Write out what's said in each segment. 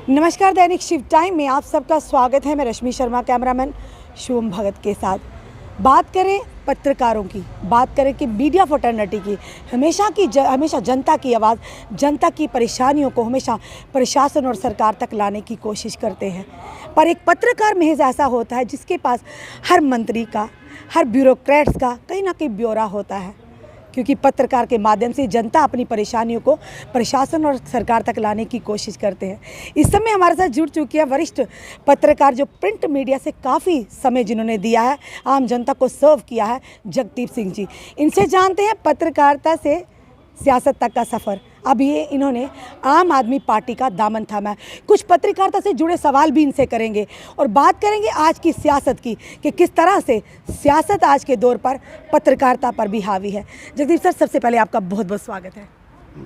नमस्कार, दैनिक शिव टाइम में आप सबका स्वागत है। मैं रश्मि शर्मा, कैमरामैन शुभम भगत के साथ। बात करें पत्रकारों की, बात करें कि मीडिया फर्टर्निटी की, हमेशा जनता की आवाज़, जनता की परेशानियों को हमेशा प्रशासन और सरकार तक लाने की कोशिश करते हैं। पर एक पत्रकार महज ऐसा होता है जिसके पास हर मंत्री का, हर ब्यूरोक्रेट्स का कहीं ना कहीं ब्यौरा होता है, क्योंकि पत्रकार के माध्यम से जनता अपनी परेशानियों को प्रशासन और सरकार तक लाने की कोशिश करते हैं। इस समय हमारे साथ जुड़ चुकी है वरिष्ठ पत्रकार, जो प्रिंट मीडिया से काफ़ी समय जिन्होंने दिया है, आम जनता को सर्व किया है, जगदीप सिंह जी। इनसे जानते हैं पत्रकारिता से सियासत तक का सफ़र। अब ये इन्होंने आम आदमी पार्टी का दामन थामा है। कुछ पत्रकारिता से जुड़े सवाल भी इनसे करेंगे और बात करेंगे आज की सियासत की, कि किस तरह से सियासत आज के दौर पर पत्रकारिता पर भी हावी है। जगदीप सर, सबसे पहले आपका बहुत बहुत स्वागत है।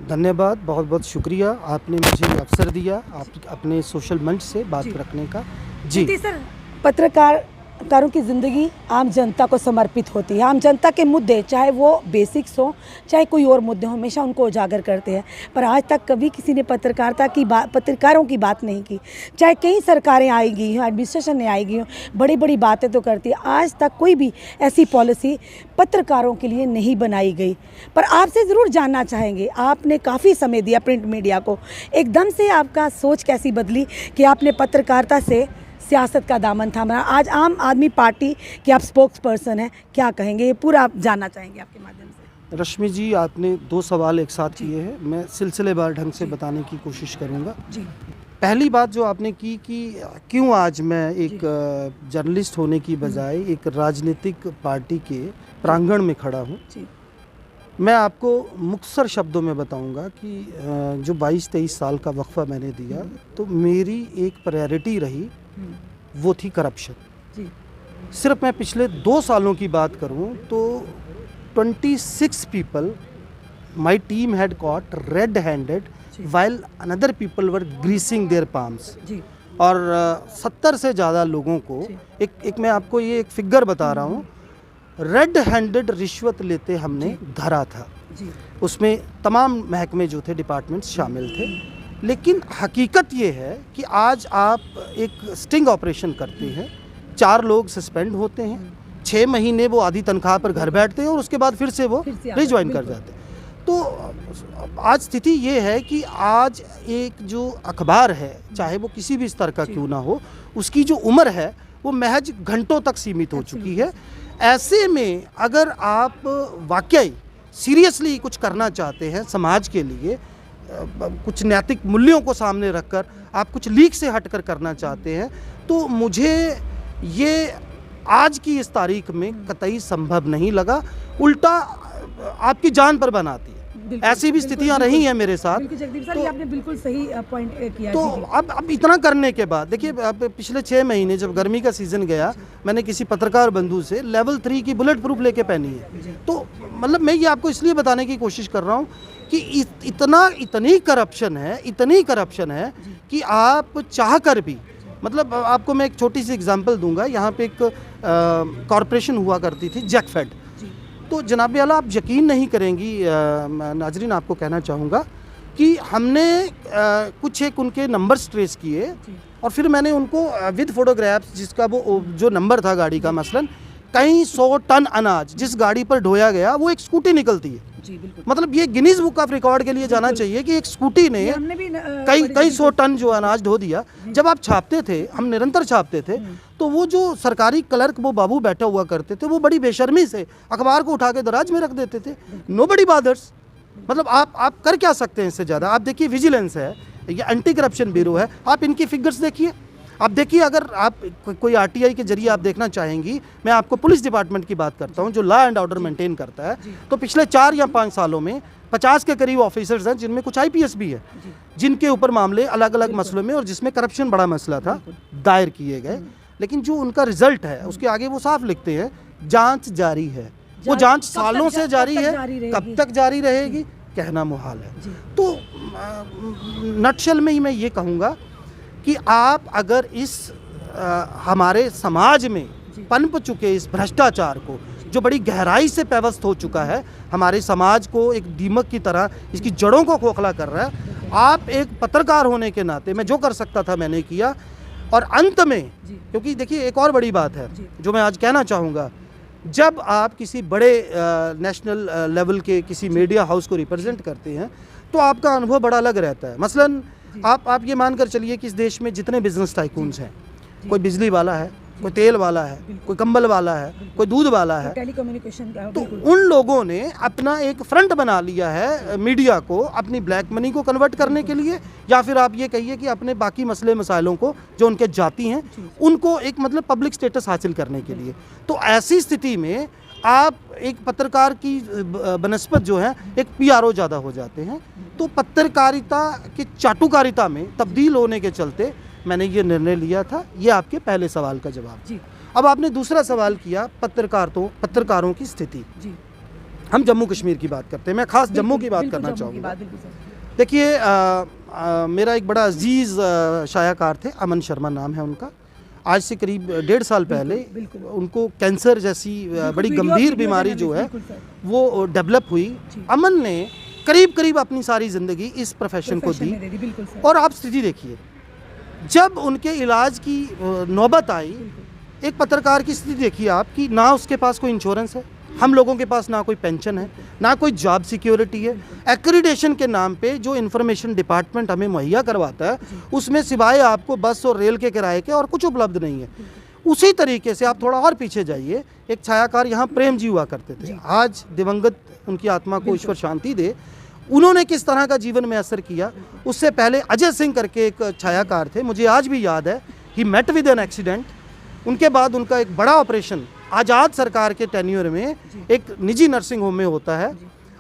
धन्यवाद, बहुत बहुत शुक्रिया, आपने मुझे अवसर दिया आप अपने सोशल मंच से बात रखने का। जी सर, पत्रकारों की ज़िंदगी आम जनता को समर्पित होती है। आम जनता के मुद्दे, चाहे वो बेसिक्स हो चाहे कोई और मुद्दे हो, हमेशा उनको उजागर करते हैं। पर आज तक कभी किसी ने पत्रकारों की बात नहीं की। चाहे कई सरकारें आई गई हों, एडमिनिस्ट्रेशन ने आई गई हों, बड़ी बड़ी बातें तो करती है, आज तक कोई भी ऐसी पॉलिसी पत्रकारों के लिए नहीं बनाई गई। पर आपसे ज़रूर जानना चाहेंगे, आपने काफ़ी समय दिया प्रिंट मीडिया को, एकदम से आपका सोच कैसी बदली कि आपने पत्रकारिता से सियासत का दामन थामा? आज आम आदमी पार्टी के आप स्पोक्स पर्सन हैं, क्या कहेंगे? ये पूरा आप जानना चाहेंगे आपके माध्यम से। रश्मि जी, आपने दो सवाल एक साथ किए हैं, मैं सिलसिलेवार ढंग से बताने की कोशिश करूंगा। जी। पहली बात जो आपने की कि क्यों आज मैं एक जर्नलिस्ट होने की बजाय एक राजनीतिक पार्टी के प्रांगण में खड़ा हूँ। मैं आपको मुख्तसर शब्दों में बताऊंगा कि जो 22-23 साल का वक्फा मैंने दिया, तो मेरी एक प्रायोरिटी रही, वो थी करप्शन। सिर्फ मैं पिछले 2 सालों की बात करूं तो 26 people my team had caught red handed while another people were greasing their palms. और 70 से ज़्यादा लोगों को, एक मैं आपको ये एक फिगर बता रहा हूँ, रेड हैंडेड रिश्वत लेते हमने धरा था। उसमें तमाम महकमे जो थे, डिपार्टमेंट्स शामिल थे। लेकिन हकीकत ये है कि आज आप एक स्टिंग ऑपरेशन करते हैं, 4 लोग सस्पेंड होते हैं, 6 महीने वो आधी तनख्वाह पर घर बैठते हैं और उसके बाद फिर से वो रिज्वाइन कर जाते हैं। तो आज स्थिति ये है कि आज एक जो अखबार है, चाहे वो किसी भी स्तर का क्यों ना हो, उसकी जो उम्र है वो महज घंटों तक सीमित हो चुकी है। ऐसे में अगर आप वाकई सीरियसली कुछ करना चाहते हैं समाज के लिए, कुछ नैतिक मूल्यों को सामने रखकर आप कुछ लीक से हटकर करना चाहते हैं, तो मुझे ये आज की इस तारीख में कतई संभव नहीं लगा, उल्टा आपकी जान पर बनाती है। ऐसी भी स्थितियां रही हैं मेरे साथ। जगदीप सर, आपने बिल्कुल सही पॉइंट किया। तो अब इतना करने के बाद देखिए, अब पिछले 6 महीने जब गर्मी का सीज़न गया, मैंने किसी पत्रकार बंधु से लेवल 3 की बुलेट प्रूफ लेके पहनी है। तो मतलब मैं ये आपको इसलिए बताने की कोशिश कर रहा हूँ कि इतनी करप्शन है कि आप चाह कर भी, मतलब आपको मैं एक छोटी सी एग्जांपल दूंगा। यहाँ पे एक कॉरपोरेशन हुआ करती थी, जैकफेड। तो जनाब आला, आप यकीन नहीं करेंगी, नाजरीन आपको कहना चाहूँगा कि हमने कुछ एक उनके नंबर्स ट्रेस किए और फिर मैंने उनको विद फोटोग्राफ्स, जिसका वो जो नंबर था गाड़ी का, मसलन कई 100 टन अनाज जिस गाड़ी पर ढोया गया, वो एक स्कूटी निकलती है। मतलब ये गिनीज बुक ऑफ रिकॉर्ड के लिए जाना चाहिए कि एक स्कूटी ने कई 100 टन जो अनाज ढो दिया। जब आप छापते थे, हम निरंतर छापते थे, तो वो जो सरकारी क्लर्क, वो बाबू बैठा हुआ करते थे, वो बड़ी बेशर्मी से अखबार को उठा के दराज में रख देते थे। नोबडी बादर्स। मतलब आप कर क्या सकते हैं इससे ज़्यादा? आप देखिए, विजिलेंस है, ये एंटी करप्शन ब्यूरो है, आप इनकी फिगर्स देखिए। आप देखिए, अगर आप कोई आरटीआई के जरिए आप देखना चाहेंगी, मैं आपको पुलिस डिपार्टमेंट की बात करता हूं, जो लॉ एंड ऑर्डर मेंटेन करता है, तो पिछले 4 या 5 सालों में 50 के करीब ऑफिसर्स हैं, जिनमें कुछ आईपीएस भी है, जिनके ऊपर मामले अलग अलग मसलों में, और जिसमें करप्शन बड़ा मसला था, दायर किए गए। लेकिन जो उनका रिजल्ट है, उसके आगे वो साफ लिखते हैं, जाँच जारी है। वो जाँच सालों से जारी है, कब तक जारी रहेगी कहना मुहाल है। तो नटशल में ही मैं ये कहूँगा कि आप अगर इस हमारे समाज में पनप चुके इस भ्रष्टाचार को, जो बड़ी गहराई से पेवस्त हो चुका है, हमारे समाज को एक दीमक की तरह इसकी जड़ों को खोखला कर रहा है, आप एक पत्रकार होने के नाते मैं जो कर सकता था मैंने किया, और अंत में क्योंकि देखिए एक और बड़ी बात है जो मैं आज कहना चाहूँगा, जब आप किसी बड़े नेशनल लेवल के किसी मीडिया हाउस को रिप्रेजेंट करते हैं तो आपका अनुभव बड़ा अलग रहता है। मसलन आप ये मानकर चलिए कि इस देश में जितने बिजनेस टाइकून्स हैं, कोई बिजली वाला है, कोई तेल वाला है, कोई कंबल वाला है, कोई दूध वाला है, टेलीकम्युनिकेशन का, तो उन लोगों ने अपना एक फ्रंट बना लिया है मीडिया को अपनी ब्लैक मनी को कन्वर्ट करने के लिए, या फिर आप ये कहिए कि अपने बाकी मसले मसाइलों को जो उनके जाती हैं उनको एक मतलब पब्लिक स्टेटस हासिल करने के लिए। तो ऐसी स्थिति में आप एक पत्रकार की बनस्पत जो है एक पीआरओ ज़्यादा हो जाते हैं। तो पत्रकारिता की चाटुकारिता में तब्दील होने के चलते मैंने ये निर्णय लिया था। ये आपके पहले सवाल का जवाब जी। अब आपने दूसरा सवाल किया पत्रकारों की स्थिति जी। हम जम्मू कश्मीर की बात करते हैं, मैं खास जम्मू की बात करना चाहूँगा। देखिए मेरा एक बड़ा अजीज़ शायाकार थे, अमन शर्मा नाम है उनका। आज से करीब 1.5 साल पहले उनको कैंसर जैसी बड़ी गंभीर बीमारी जो है वो डेवलप हुई। अमन ने करीब अपनी सारी ज़िंदगी इस प्रोफेशन को दी। और आप स्थिति देखिए, जब उनके इलाज की नौबत आई, एक पत्रकार की स्थिति देखिए आप कि ना उसके पास कोई इंश्योरेंस है, हम लोगों के पास ना कोई पेंशन है, ना कोई जॉब सिक्योरिटी है। एक्रीडेशन के नाम पे जो इन्फॉर्मेशन डिपार्टमेंट हमें मुहैया करवाता है उसमें सिवाय आपको बस और रेल के किराए के और कुछ उपलब्ध नहीं है। उसी तरीके से आप थोड़ा और पीछे जाइए, एक छायाकार यहाँ प्रेम जी हुआ करते थे, आज दिवंगत उनकी आत्मा को ईश्वर शांति दे, उन्होंने किस तरह का जीवन में असर किया। उससे पहले अजय सिंह करके एक छायाकार थे, मुझे आज भी याद है, he met with an accident. उनके बाद उनका एक बड़ा ऑपरेशन आज़ाद सरकार के टेन्योर में एक निजी नर्सिंग होम में होता है,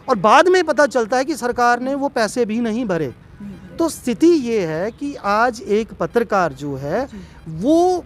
और बाद में पता चलता है कि सरकार ने वो पैसे भी नहीं भरे। तो स्थिति ये है कि आज एक पत्रकार जो है वो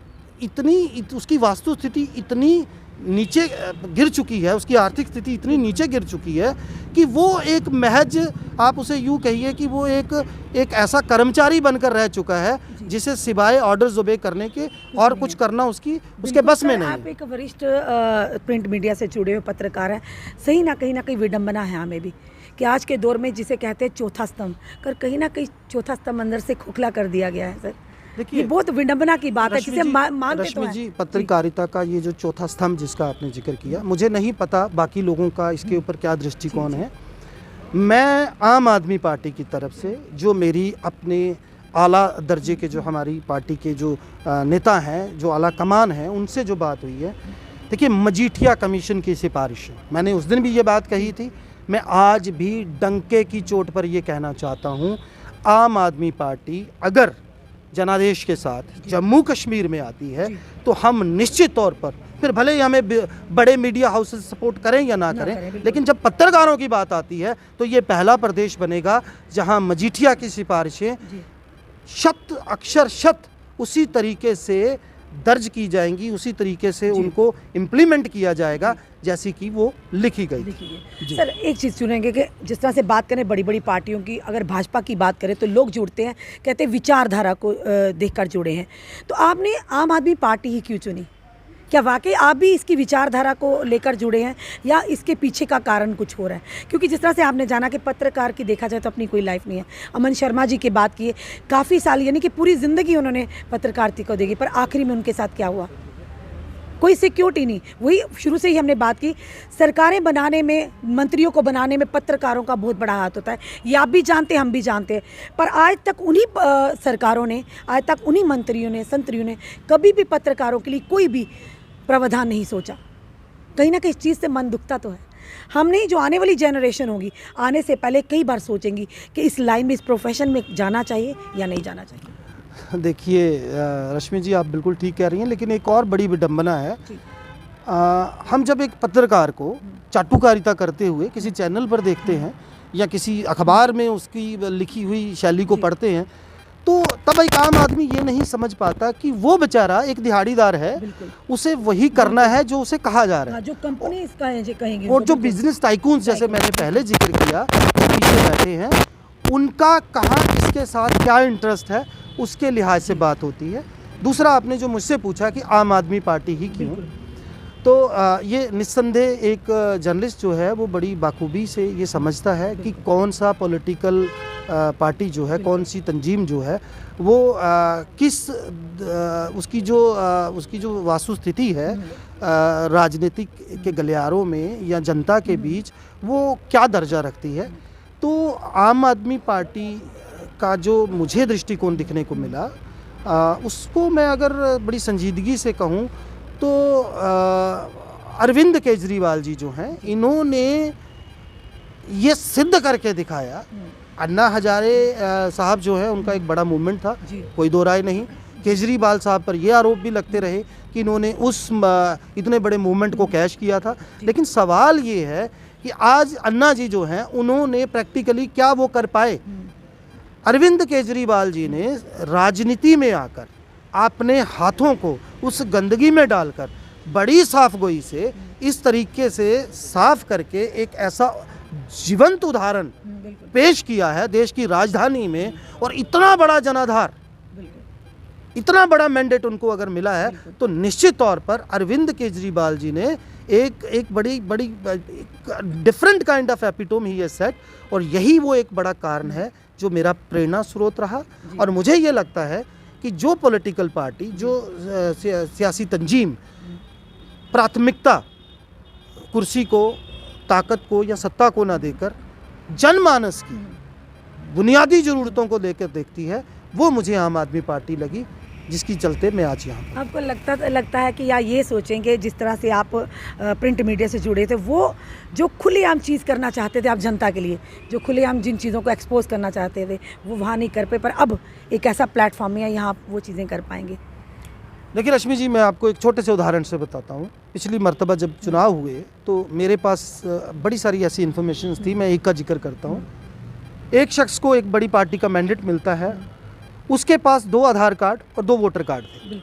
उसकी वास्तु स्थिति इतनी नीचे गिर चुकी है, उसकी आर्थिक स्थिति इतनी नीचे गिर चुकी है कि वो एक महज, आप उसे यूँ कहिए कि वो एक ऐसा कर्मचारी बनकर रह चुका है जिसे सिवाय ऑर्डर्स ओबे करने के और कुछ करना उसके बस में नहीं। आप एक वरिष्ठ प्रिंट मीडिया से जुड़े हुए पत्रकार हैं, सही ना कहीं विडंबना है हमें भी कि आज के दौर में जिसे कहते हैं चौथा स्तंभ, कहीं ना कहीं चौथा स्तंभ अंदर से खोखला कर दिया गया है। सर देखिए, बहुत विडंबना की बात है जिसे मानते रश्मि जी, पत्रकारिता का ये जो चौथा स्तंभ जिसका आपने जिक्र किया, मुझे नहीं पता बाकी लोगों का इसके ऊपर क्या दृष्टिकोण है। मैं आम आदमी पार्टी की तरफ से, जो मेरी अपने आला दर्जे के जो हमारी पार्टी के जो नेता हैं, जो आला कमान हैं, उनसे जो बात हुई है, देखिए मजीठिया कमीशन की सिफारिश, मैंने उस दिन भी ये बात कही थी, मैं आज भी डंके की चोट पर ये कहना चाहता हूँ, आम आदमी पार्टी अगर जनादेश के साथ जम्मू कश्मीर में आती है तो हम निश्चित तौर पर, फिर भले ही हमें बड़े मीडिया हाउसेस सपोर्ट करें या ना करें, लेकिन जब पत्रकारों की बात आती है तो ये पहला प्रदेश बनेगा जहां मजीठिया की सिफारिशें शत अक्षर शत उसी तरीके से दर्ज की जाएंगी, उसी तरीके से उनको इम्प्लीमेंट किया जाएगा जैसी कि वो लिखी गई। सर एक चीज़ सुनेंगे कि जिस तरह से बात करें बड़ी बड़ी पार्टियों की, अगर भाजपा की बात करें तो लोग जुड़ते हैं, कहते हैं विचारधारा को देखकर जुड़े हैं, तो आपने आम आदमी पार्टी ही क्यों चुनी? क्या वाकई आप भी इसकी विचारधारा को लेकर जुड़े हैं या इसके पीछे का कारण कुछ हो रहा है? क्योंकि जिस तरह से आपने जाना कि पत्रकार की देखा जाए तो अपनी कोई लाइफ नहीं है। अमन शर्मा जी की बात की, काफ़ी साल यानी कि पूरी ज़िंदगी उन्होंने पत्रकारिता को देगी, पर आखिरी में उनके साथ क्या हुआ? कोई सिक्योरिटी नहीं। वही शुरू से ही हमने बात की, सरकारें बनाने में, मंत्रियों को बनाने में पत्रकारों का बहुत बड़ा हाथ होता है, ये आप भी जानते हैं, हम भी जानते हैं। पर आज तक उन्हीं सरकारों ने, आज तक उन्हीं मंत्रियों ने, संतरियों ने कभी भी पत्रकारों के लिए कोई भी प्रावधान नहीं सोचा। कहीं ना कहीं इस चीज़ से मन दुखता तो है। हम नहीं, जो आने वाली जनरेशन होगी, आने से पहले कई बार सोचेंगी कि इस लाइन में, इस प्रोफेशन में जाना चाहिए या नहीं जाना चाहिए। देखिए रश्मि जी, आप बिल्कुल ठीक कह रही हैं, लेकिन एक और बड़ी विडंबना है। हम जब एक पत्रकार को चाटुकारिता करते हुए किसी चैनल पर देखते हैं या किसी अखबार में उसकी लिखी हुई शैली को पढ़ते हैं, तो तब एक आम आदमी ये नहीं समझ पाता कि वो बेचारा एक दिहाड़ीदार है, उसे वही करना है जो उसे कहा जा रहा है, जो कंपनी इसका है कहेंगे, और जो बिजनेस टाइकून्स जैसे मैंने पहले जिक्र किया पीछे बैठे हैं, उनका कहाँ इसके साथ क्या इंटरेस्ट है, उसके लिहाज से बात होती है। दूसरा, आपने जो मुझसे पूछा कि आम आदमी पार्टी ही क्यों, तो ये निस्संदेह एक जर्नलिस्ट जो है वो बड़ी बाखूबी से ये समझता है कि कौन सा पॉलिटिकल पार्टी जो है, कौन सी तंजीम जो है वो उसकी जो वास्तुस्थिति है राजनीतिक के गलियारों में या जनता के बीच वो क्या दर्जा रखती है। तो आम आदमी पार्टी का जो मुझे दृष्टिकोण दिखने को मिला उसको मैं अगर बड़ी संजीदगी से कहूँ तो अरविंद केजरीवाल जी जो हैं इन्होंने ये सिद्ध करके दिखाया। अन्ना हजारे साहब जो है उनका एक बड़ा मूवमेंट था, कोई दो राय नहीं। केजरीवाल साहब पर ये आरोप भी लगते रहे कि इन्होंने उस इतने बड़े मूवमेंट को कैश किया था। लेकिन सवाल ये है कि आज अन्ना जी जो हैं उन्होंने प्रैक्टिकली क्या वो कर पाए। अरविंद केजरीवाल जी ने राजनीति में आकर अपने हाथों को उस गंदगी में डालकर बड़ी साफगोई से इस तरीके से साफ करके एक ऐसा जीवंत उदाहरण पेश किया है देश की राजधानी में। और इतना बड़ा जनाधार, इतना बड़ा मैंडेट उनको अगर मिला है तो निश्चित तौर पर अरविंद केजरीवाल जी ने एक बड़ी different kind of epitome he has set. और यही वो एक बड़ा कारण है जो मेरा प्रेरणा स्रोत रहा। और मुझे ये लगता है कि जो पॉलिटिकल पार्टी, जो सियासी तंजीम प्राथमिकता कुर्सी को, ताकत को या सत्ता को ना देकर जनमानस की बुनियादी ज़रूरतों को लेकर देखती है, वो मुझे आम आदमी पार्टी लगी, जिसकी चलते मैं आज यहाँ पर। आपको लगता है कि या ये सोचेंगे जिस तरह से आप प्रिंट मीडिया से जुड़े थे, वो जो खुलेआम चीज़ करना चाहते थे आप जनता के लिए, जो खुलेआम जिन चीज़ों को एक्सपोज करना चाहते थे वो वहाँ नहीं कर पाए, पर अब एक ऐसा प्लेटफॉर्म है यहाँ आप वो चीज़ें कर पाएंगे? देखिए रश्मि जी, मैं आपको एक छोटे से उदाहरण से बताता हूँ। पिछली मर्तबा जब चुनाव हुए तो मेरे पास बड़ी सारी ऐसी इन्फॉर्मेशन थी, मैं एक का जिक्र करता हूँ। एक शख्स को एक बड़ी पार्टी का मैंडेट मिलता है, उसके पास 2 आधार कार्ड और 2 वोटर कार्ड थे।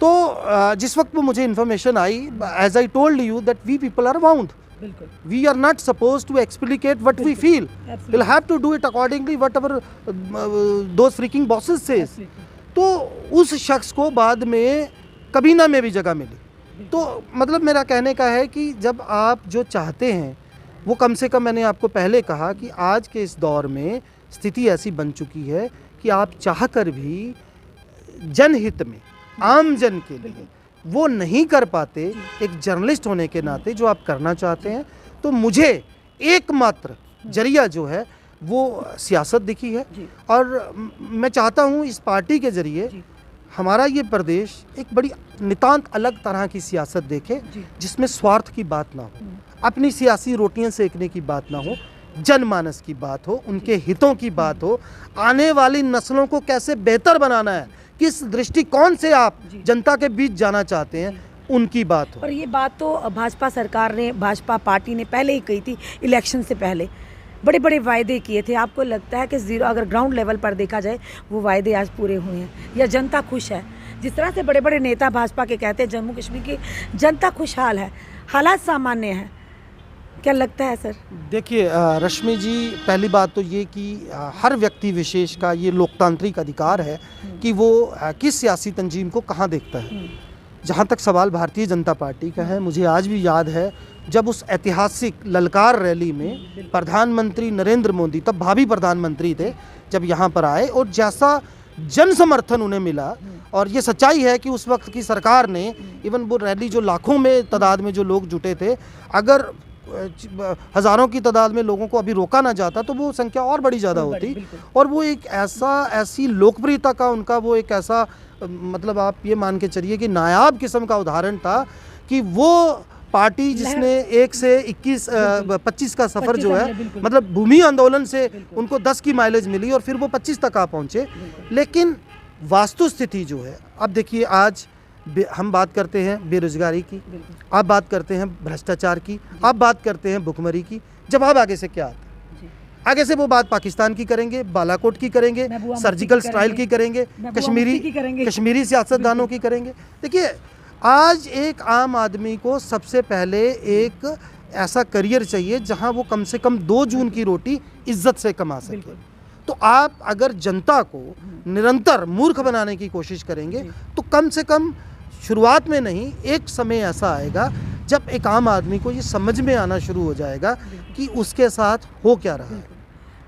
तो जिस वक्त वो मुझे इन्फॉर्मेशन आई, as I told you that we people are bound, we are not suppose to explicate what we feel, will have to do it accordingly whatever those freaking bosses says. तो उस शख्स को बाद में कबीना में भी जगह मिली। तो मतलब मेरा कहने का है कि जब आप जो चाहते हैं वो कम से कम, मैंने आपको पहले कहा कि आज के इस दौर में स्थिति ऐसी बन चुकी है कि आप चाहकर भी जनहित में, आम जन के लिए वो नहीं कर पाते एक जर्नलिस्ट होने के नाते जो आप करना चाहते हैं। तो मुझे एकमात्र जरिया जो है वो सियासत दिखी है। और मैं चाहता हूँ इस पार्टी के जरिए हमारा ये प्रदेश एक बड़ी नितांत अलग तरह की सियासत देखे, जिसमें स्वार्थ की बात ना हो, अपनी सियासी रोटियां सेकने की बात ना हो, जनमानस की बात हो, उनके हितों की बात हो, आने वाली नस्लों को कैसे बेहतर बनाना है, किस दृष्टिकोण से आप जनता के बीच जाना चाहते हैं, उनकी बात हो। और ये बात तो भाजपा सरकार ने, भाजपा पार्टी ने पहले ही कही थी, इलेक्शन से पहले बड़े बड़े वायदे किए थे। आपको लगता है कि ज़ीरो, अगर ग्राउंड लेवल पर देखा जाए, वो वायदे आज पूरे हुए हैं या जनता खुश है? जिस तरह से बड़े बड़े नेता भाजपा के कहते हैं जम्मू कश्मीर की जनता खुशहाल है, हालात सामान्य हैं, क्या लगता है सर? देखिए रश्मि जी, पहली बात तो ये कि हर व्यक्ति विशेष का ये लोकतांत्रिक अधिकार है कि वो किस सियासी तंजीम को कहाँ देखता है। जहाँ तक सवाल भारतीय जनता पार्टी का है, मुझे आज भी याद है जब उस ऐतिहासिक ललकार रैली में प्रधानमंत्री नरेंद्र मोदी, तब भावी प्रधानमंत्री थे, जब यहाँ पर आए और जैसा जन समर्थन उन्हें मिला। और ये सच्चाई है कि उस वक्त की सरकार ने, इवन वो रैली जो लाखों में तादाद में जो लोग जुटे थे, अगर हज़ारों की तादाद में लोगों को अभी रोका ना जाता तो वो संख्या और बड़ी ज़्यादा होती। और वो एक ऐसी लोकप्रियता का उनका वो एक ऐसा, मतलब आप ये मान के चलिए कि नायाब किस्म का उदाहरण था कि वो पार्टी जिसने 1 से 25 का सफ़र जो है, मतलब भूमि आंदोलन से उनको 10 की माइलेज मिली और फिर वो 25 तक आ पहुँचे। लेकिन वास्तुस्थिति जो है, अब देखिए आज हम बात करते हैं बेरोजगारी की, आप बात करते हैं भ्रष्टाचार की, आप बात करते हैं भुखमरी की, जवाब आगे से क्या आता है? आगे से वो बात पाकिस्तान की करेंगे, बालाकोट की करेंगे, सर्जिकल स्ट्राइक की करेंगे, कश्मीरी सियासतदानों की करेंगे। देखिए आज एक आम आदमी को सबसे पहले एक ऐसा करियर चाहिए जहां वो कम से कम 2 जून की रोटी इज्जत से कमा सके। तो आप अगर जनता को निरंतर मूर्ख बनाने की कोशिश करेंगे तो कम से कम शुरुआत में नहीं, एक समय ऐसा आएगा जब एक आम आदमी को ये समझ में आना शुरू हो जाएगा कि उसके साथ हो क्या रहा है।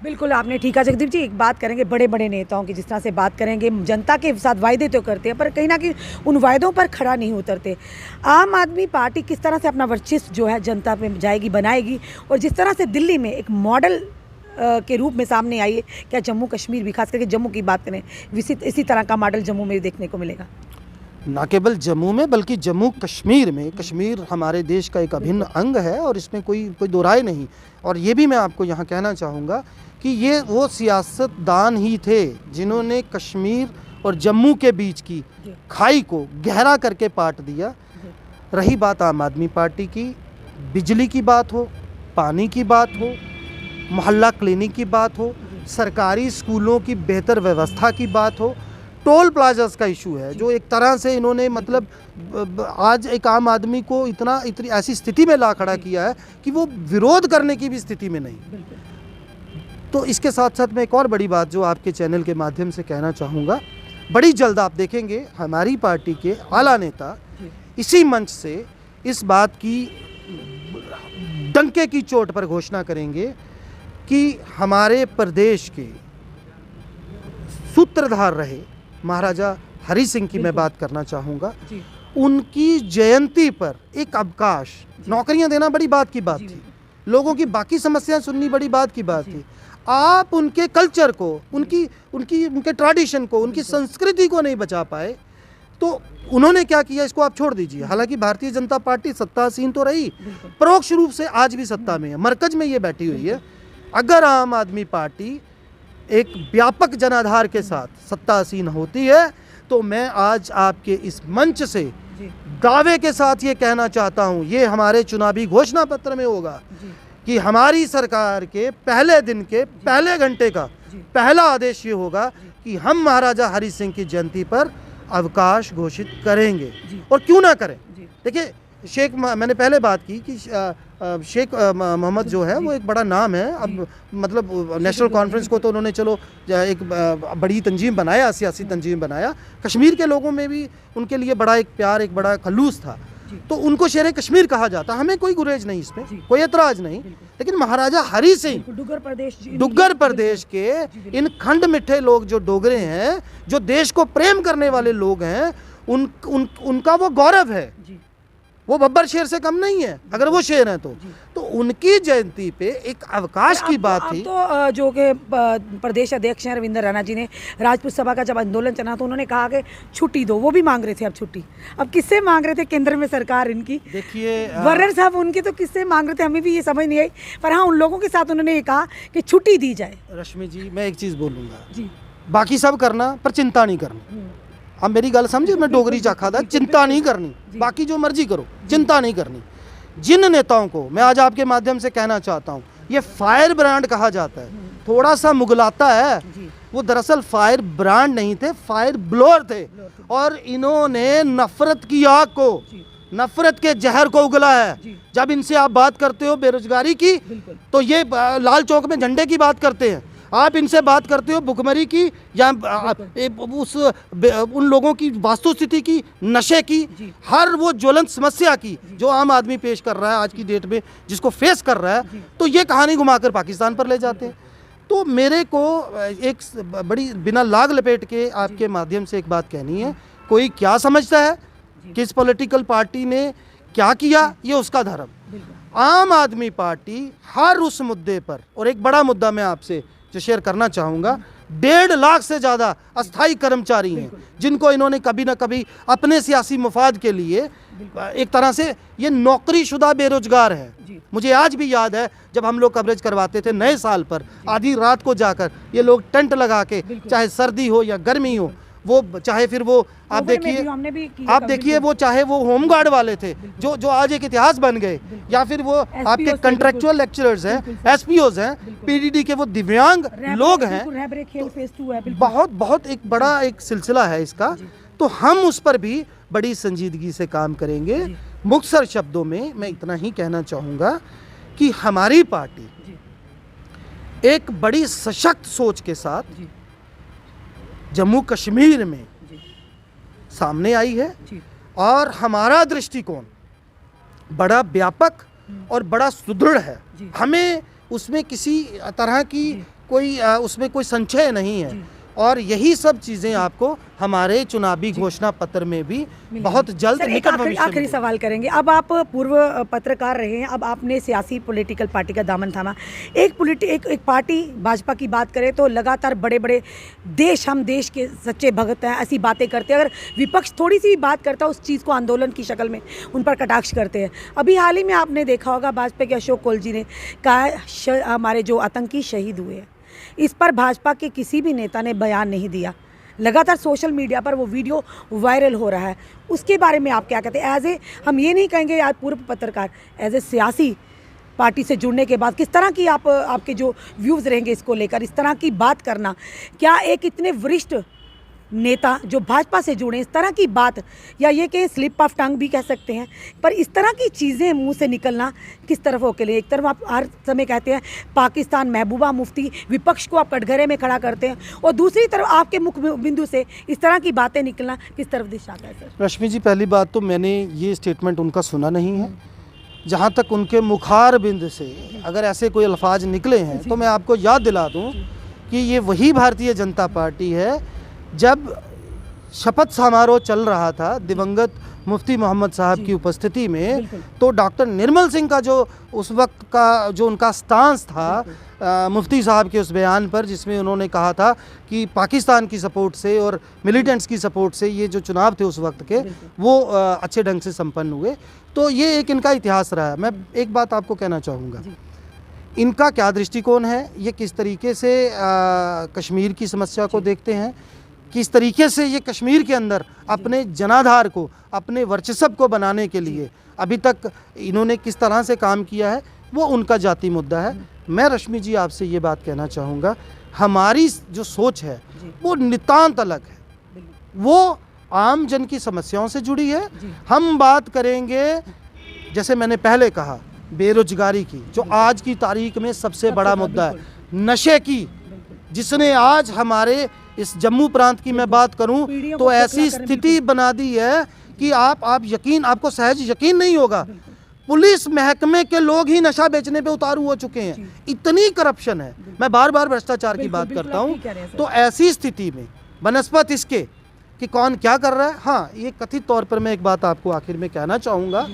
बिल्कुल आपने ठीक कहा जगदीप जी। एक बात करेंगे बड़े बड़े नेताओं की, जिस तरह से बात करेंगे, जनता के साथ वायदे तो करते हैं पर कहीं ना कहीं उन वायदों पर खड़ा नहीं उतरते। आम आदमी पार्टी किस तरह से अपना वर्चस्व जो है जनता पे जाएगी, बनाएगी, और जिस तरह से दिल्ली में एक मॉडल के रूप में सामने आई है, क्या जम्मू कश्मीर भी, खास करके जम्मू की बात करें, इसी तरह का मॉडल जम्मू में देखने को मिलेगा? ना केवल जम्मू में बल्कि जम्मू कश्मीर में, कश्मीर हमारे देश का एक अभिन्न अंग है और इसमें कोई दो राय नहीं। और ये भी मैं आपको यहाँ कहना चाहूँगा कि ये वो सियासतदान ही थे जिन्होंने कश्मीर और जम्मू के बीच की खाई को गहरा करके पाट दिया। रही बात आम आदमी पार्टी की, बिजली की बात हो, पानी की बात हो, मोहल्ला क्लिनिक की बात हो, सरकारी स्कूलों की बेहतर व्यवस्था की बात हो, टोल प्लाजास का इशू है जो एक तरह से इन्होंने मतलब आज एक आम आदमी को इतनी ऐसी स्थिति में ला खड़ा किया है कि वो विरोध करने की भी स्थिति में नहीं। तो इसके साथ साथ मैं एक और बड़ी बात जो आपके चैनल के माध्यम से कहना चाहूँगा, बड़ी जल्द आप देखेंगे हमारी पार्टी के आला नेता इसी मंच से इस बात की डंके की चोट पर घोषणा करेंगे कि हमारे प्रदेश के सूत्रधार रहे महाराजा हरि सिंह की मैं बात करना चाहूँगा, उनकी जयंती पर एक अवकाश, नौकरियां देना बड़ी बात की बात थी, लोगों की बाकी समस्याएं सुननी बड़ी बात की बात थी। आप उनके कल्चर को, उनके ट्रेडिशन को, उनकी संस्कृति को नहीं बचा पाए तो उन्होंने क्या किया, इसको आप छोड़ दीजिए। हालांकि भारतीय जनता पार्टी सत्तासीन तो रही, परोक्ष रूप से आज भी सत्ता में है, मरकज में ये बैठी हुई है। अगर आम आदमी पार्टी एक व्यापक जनाधार के साथ सत्तासीन होती है तो मैं आज आपके इस मंच से दावे के साथ ये कहना चाहता हूँ, ये हमारे चुनावी घोषणा पत्र में होगा कि हमारी सरकार के पहले दिन के पहले घंटे का पहला आदेश ये होगा कि हम महाराजा हरि सिंह की जयंती पर अवकाश घोषित करेंगे। और क्यों ना करें, देखिए मैंने पहले बात की कि शेख मोहम्मद जो है वो एक बड़ा नाम है। अब मतलब नेशनल कॉन्फ्रेंस को तो उन्होंने चलो एक बड़ी तंजीम बनाया, सियासी तंजीम बनाया, कश्मीर के लोगों में भी उनके लिए बड़ा एक प्यार, एक बड़ा खलूस था, तो उनको शेर कश्मीर कहा जाता। हमें कोई गुरेज नहीं, इसमें कोई एतराज़ नहीं। लेकिन महाराजा हरि सिंह डुग्गर प्रदेश के इन खंड मिठे लोग जो डोगरे हैं, जो देश को प्रेम करने वाले लोग हैं, उनका वो गौरव है, वो बब्बर शेर से कम नहीं है अगर वो शेर हैं तो उनकी जयंती पे एक अवकाश की बात थी। तो जो कि प्रदेश अध्यक्ष हैं रविंद्र राणा जी ने राजपूत सभा का जब आंदोलन चला तो उन्होंने कहा कि छुट्टी दो, वो भी मांग रहे थे अब छुट्टी। अब किससे मांग रहे थे, केंद्र में सरकार इनकी, देखिए गवर्नर साहब उनकी, तो किससे मांग रहे थे हमें भी ये समझ नहीं आई। पर हाँ, उन लोगों के साथ उन्होंने ये कहा कि छुट्टी दी जाए। रश्मि जी, मैं एक चीज़ बोलूँगा जी, बाकी सब करना पर चिंता नहीं करनी। अब मेरी गल समझे, मैं डोगरी चाखा था, चिंता नहीं करनी, बाकी जो मर्जी करो, चिंता नहीं करनी। जिन नेताओं को मैं आज आपके माध्यम से कहना चाहता हूँ, ये फायर ब्रांड कहा जाता है, थोड़ा सा मुगलाता है, वो दरअसल फायर ब्रांड नहीं थे, फायर ब्लोअर थे। और इन्होंने नफरत की आग को, नफरत के जहर को उगला है। जब इनसे आप बात करते हो बेरोजगारी की तो ये लाल चौक में झंडे की बात करते हैं, आप इनसे बात करते हो भुखमरी की या उन लोगों की वास्तुस्थिति की, नशे की, हर वो ज्वलंत समस्या की जो आम आदमी पेश कर रहा है आज की डेट में, जिसको फेस कर रहा है, तो ये कहानी घुमाकर पाकिस्तान पर ले जाते हैं। तो मेरे को एक बड़ी बिना लाग लपेट के आपके माध्यम से एक बात कहनी है, कोई क्या समझता है, किस पॉलिटिकल पार्टी ने क्या किया, ये उसका धर्म। आम आदमी पार्टी हर उस मुद्दे पर, और एक बड़ा मुद्दा मैं आपसे जो शेयर करना चाहूँगा, 1.5 लाख से ज़्यादा अस्थाई कर्मचारी हैं जिनको इन्होंने कभी ना कभी अपने सियासी मुफाद के लिए एक तरह से, ये नौकरीशुदा बेरोजगार है। मुझे आज भी याद है जब हम लोग कवरेज करवाते थे नए साल पर, आधी रात को जाकर ये लोग टेंट लगा के, चाहे सर्दी हो या गर्मी हो, वो चाहे फिर वो आप देखिए वो चाहे वो होमगार्ड वाले थे जो आज एक इतिहास बन गए, या फिर वो आपके कंट्रेक्चुअल लेक्चरर्स हैं, एसपीओज हैं, पीडीडी के वो दिव्यांग लोग हैं। बहुत एक बड़ा एक सिलसिला है इसका, तो हम उस पर भी बड़ी संजीदगी से काम करेंगे। मुख्तसर शब्दों में मैं इतना ही कहना चाहूँगा कि हमारी पार्टी एक बड़ी सशक्त सोच के साथ जम्मू कश्मीर में सामने आई है, और हमारा दृष्टिकोण बड़ा व्यापक और बड़ा सुदृढ़ है। हमें उसमें किसी तरह की कोई उसमें कोई संशय नहीं है। और यही सब चीज़ें आपको हमारे चुनावी घोषणा पत्र में भी बहुत जल्द सर, एक निकट भविष्य में आखिरी सवाल करेंगे। अब आप पूर्व पत्रकार रहे हैं, अब आपने सियासी पॉलिटिकल पार्टी का दामन थामा। एक पार्टी भाजपा की बात करें तो लगातार बड़े बड़े हम देश के सच्चे भगत हैं ऐसी बातें करते हैं। अगर विपक्ष थोड़ी सी भी बात करता है उस चीज़ को आंदोलन की शक्ल में उन पर कटाक्ष करते हैं। अभी हाल ही में आपने देखा होगा भाजपा के अशोक कोल जी ने कहा हमारे जो आतंकी शहीद हुए हैं, इस पर भाजपा के किसी भी नेता ने बयान नहीं दिया। लगातार सोशल मीडिया पर वो वीडियो वायरल हो रहा है, उसके बारे में आप क्या कहते हैं? हम ये नहीं कहेंगे आज पूर्व पत्रकार, एज ए सियासी पार्टी से जुड़ने के बाद किस तरह की आपके जो व्यूज़ रहेंगे इसको लेकर, इस तरह की बात करना, क्या एक इतने वरिष्ठ नेता जो भाजपा से जुड़े इस तरह की बात, या ये कि स्लिप ऑफ टंग भी कह सकते हैं, पर इस तरह की चीज़ें मुंह से निकलना किस तरफ हो के लिए? एक तरफ आप हर समय कहते हैं पाकिस्तान महबूबा मुफ्ती, विपक्ष को आप कटघरे में खड़ा करते हैं, और दूसरी तरफ आपके मुख्य बिंदु से इस तरह की बातें निकलना किस तरफ दिशाता है? सर रश्मि जी, पहली बात तो मैंने ये स्टेटमेंट उनका सुना नहीं है। जहाँ तक उनके मुखार बिंद से अगर ऐसे कोई अल्फाज निकले हैं तो मैं आपको याद दिला दूँ कि ये वही भारतीय जनता पार्टी है जब शपथ समारोह चल रहा था दिवंगत मुफ्ती मोहम्मद साहब की उपस्थिति में, तो डॉक्टर निर्मल सिंह का जो उस वक्त का जो उनका स्टांस था मुफ्ती साहब के उस बयान पर, जिसमें उन्होंने कहा था कि पाकिस्तान की सपोर्ट से और मिलिटेंट्स की सपोर्ट से ये जो चुनाव थे उस वक्त के वो अच्छे ढंग से संपन्न हुए। तो ये एक इनका इतिहास रहा है। मैं एक बात आपको कहना चाहूँगा, इनका क्या दृष्टिकोण है, ये किस तरीके से कश्मीर की समस्या को देखते हैं, किस तरीके से ये कश्मीर के अंदर अपने जनाधार को, अपने वर्चस्व को बनाने के लिए अभी तक इन्होंने किस तरह से काम किया है, वो उनका जाति मुद्दा है। मैं रश्मि जी आपसे ये बात कहना चाहूँगा, हमारी जो सोच है वो नितांत अलग है, वो आम जन की समस्याओं से जुड़ी है। हम बात करेंगे, जैसे मैंने पहले कहा, बेरोजगारी की, जो आज की तारीख में सबसे बड़ा मुद्दा है, नशे की, जिसने आज हमारे इस जम्मू प्रांत की मैं बात करूं तो ऐसी स्थिति बना दी है कि आपको सहज यकीन नहीं होगा, पुलिस महकमे के लोग ही नशा बेचने पे उतारू हो चुके हैं। इतनी करप्शन है, मैं बार बार भ्रष्टाचार की बात करता हूं। तो ऐसी स्थिति में बनस्पत इसके कि कौन क्या कर रहा है, हाँ, ये कथित तौर पर मैं एक बात आपको आखिर में कहना चाहूँगा।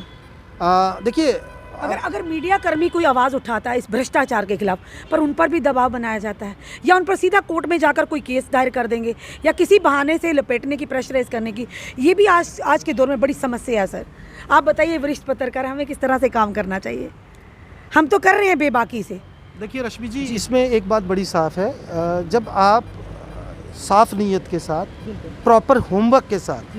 देखिए, अगर मीडिया कर्मी कोई आवाज़ उठाता है इस भ्रष्टाचार के खिलाफ, पर उन पर भी दबाव बनाया जाता है, या उन पर सीधा कोर्ट में जाकर कोई केस दायर कर देंगे, या किसी बहाने से लपेटने की, प्रेशराइज करने की, ये भी आज के दौर में बड़ी समस्या है। सर आप बताइए, वरिष्ठ पत्रकार, हमें किस तरह से काम करना चाहिए? हम तो कर रहे हैं बेबाकी से। देखिए रश्मि जी, इसमें एक बात बड़ी साफ़ है, जब आप साफ नीयत के साथ, प्रॉपर होमवर्क के साथ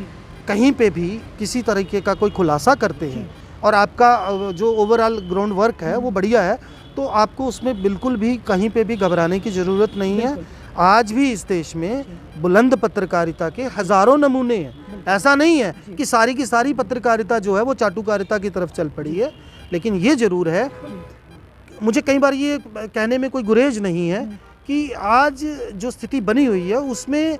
कहीं पे भी किसी तरीके का कोई खुलासा करते हैं और आपका जो ओवरऑल ग्राउंड वर्क है वो बढ़िया है, तो आपको उसमें बिल्कुल भी कहीं पे भी घबराने की ज़रूरत नहीं है। आज भी इस देश में बुलंद पत्रकारिता के हज़ारों नमूने हैं। ऐसा नहीं है कि सारी की सारी पत्रकारिता जो है वो चाटुकारिता की तरफ चल पड़ी है, लेकिन ये ज़रूर है, मुझे कई बार ये कहने में कोई गुरेज नहीं है कि आज जो स्थिति बनी हुई है उसमें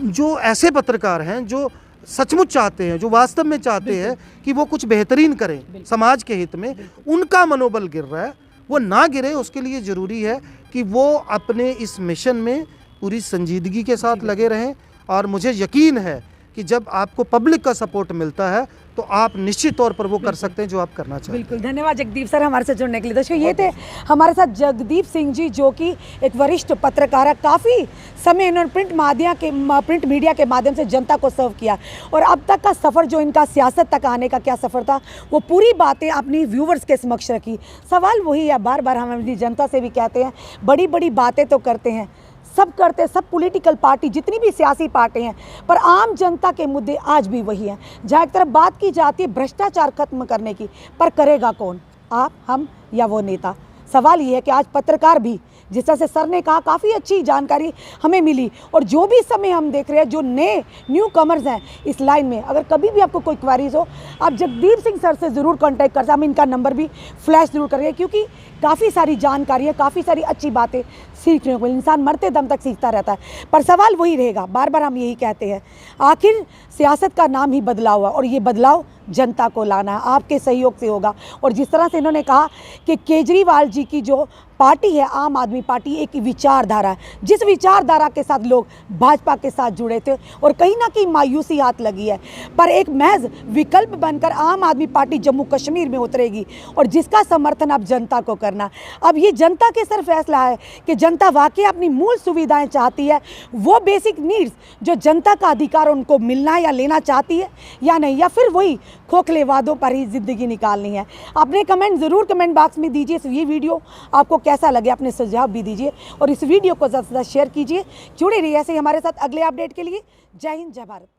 जो ऐसे पत्रकार हैं जो सचमुच चाहते हैं, जो वास्तव में चाहते हैं कि वो कुछ बेहतरीन करें समाज के हित में, उनका मनोबल गिर रहा है। वो ना गिरे, उसके लिए ज़रूरी है कि वो अपने इस मिशन में पूरी संजीदगी के साथ लगे रहें। और मुझे यकीन है कि जब आपको पब्लिक का सपोर्ट मिलता है तो आप निश्चित तौर पर वो कर सकते हैं जो आप करना चाहते हैं। बिल्कुल, धन्यवाद जगदीप सर हमारे साथ जुड़ने के लिए। दोस्तों, ये थे हमारे साथ जगदीप सिंह जी, जो कि एक वरिष्ठ पत्रकार है। काफ़ी समय इन्होंने प्रिंट मीडिया के माध्यम से जनता को सर्व किया, और अब तक का सफ़र जो इनका सियासत तक आने का क्या सफ़र था, वो पूरी बातें अपनी व्यूवर्स के समक्ष रखी। सवाल वही है, बार बार हम अपनी जनता से भी कहते हैं, बड़ी बड़ी बातें तो करते हैं, सब पॉलिटिकल पार्टी, जितनी भी सियासी पार्टी हैं, पर आम जनता के मुद्दे आज भी वही हैं। जहाँ एक तरफ बात की जाती है भ्रष्टाचार खत्म करने की, पर करेगा कौन, आप, हम, या वो नेता? सवाल ये है कि आज पत्रकार भी, जिस तरह से सर ने कहा, काफ़ी अच्छी जानकारी हमें मिली, और जो भी समय हम देख रहे हैं, जो नए न्यू कमर्स हैं इस लाइन में, अगर कभी भी आपको कोई क्वेरीज हो, आप जगदीप सिंह सर से ज़रूर कांटेक्ट कर सकते हैं। हम इनका नंबर भी फ्लैश ज़रूर करेंगे, क्योंकि काफ़ी सारी जानकारियाँ, काफ़ी सारी अच्छी बातें सीखने को, इंसान मरते दम तक सीखता रहता है। पर सवाल वही रहेगा, बार बार हम यही कहते हैं, आखिर सियासत का नाम ही बदलाव हुआ और ये बदलाव जनता को लाना है, आपके सहयोग से होगा। और जिस तरह से इन्होंने कहा कि केजरीवाल जी की जो पार्टी है आम आदमी पार्टी, एक विचारधारा है, जिस विचारधारा के साथ लोग भाजपा के साथ जुड़े थे और कहीं ना कहीं मायूसी हाथ लगी है, पर एक महज विकल्प बनकर आम आदमी पार्टी जम्मू कश्मीर में उतरेगी और जिसका समर्थन अब जनता को करना। अब ये जनता के सर फैसला है कि जनता वाकई अपनी मूल सुविधाएं चाहती है, वो बेसिक नीड्स जो जनता का अधिकार उनको मिलना या लेना चाहती है या नहीं, या फिर वही खोखले वादों पर ही ज़िंदगी निकालनी है। अपने कमेंट ज़रूर कमेंट बॉक्स में दीजिए। ये वीडियो आपको कैसा लगे, अपने सुझाव भी दीजिए और इस वीडियो को ज़्यादा से ज़्यादा शेयर कीजिए। जुड़े रहिए ऐसे ही हमारे साथ अगले अपडेट के लिए। जय हिंद, जय भारत।